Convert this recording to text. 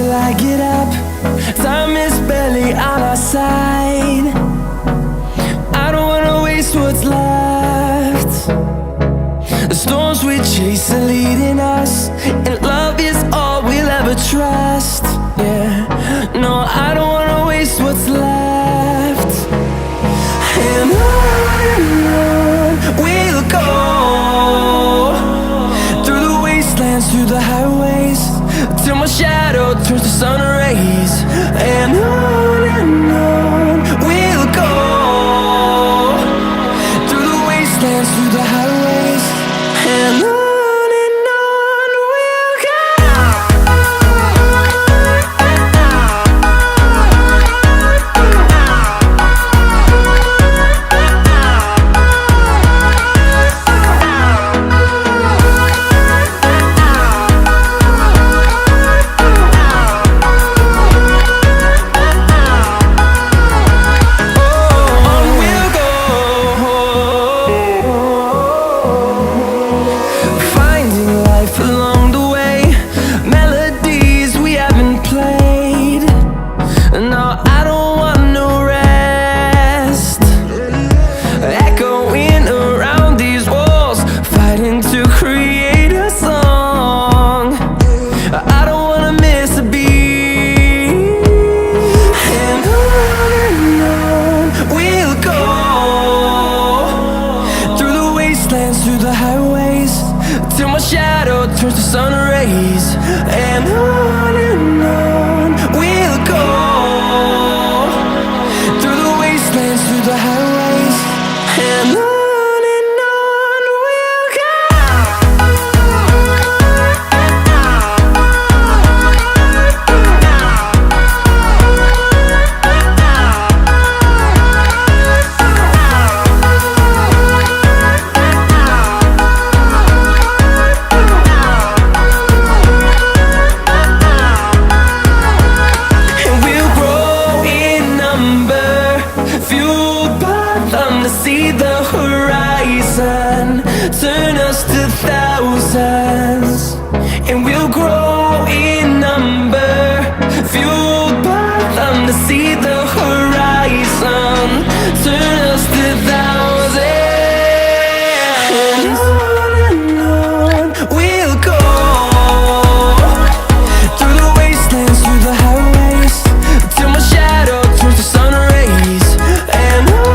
till I get up. Time is barely on our side. I don't wanna waste what's left. The storms we chase are leading us, and love is all we'll ever trust. Yeah, no, I don't wanna waste what's left. And on we'll go, through the wastelands, through the highways, till my shadow turns to sun rays. And on we'll go, through the wastelands, through the highways, and on. Through the highways, till my shadow turns to sun rays. And on we'll go, through the wastelands, through the highways, and on. See the horizon turn us to thousands, and we'll grow in number, fueled by them to see the horizon turn us to thousands. And on we'll go, through the wastelands, through the highways, till my shadow turns to sun rays. And on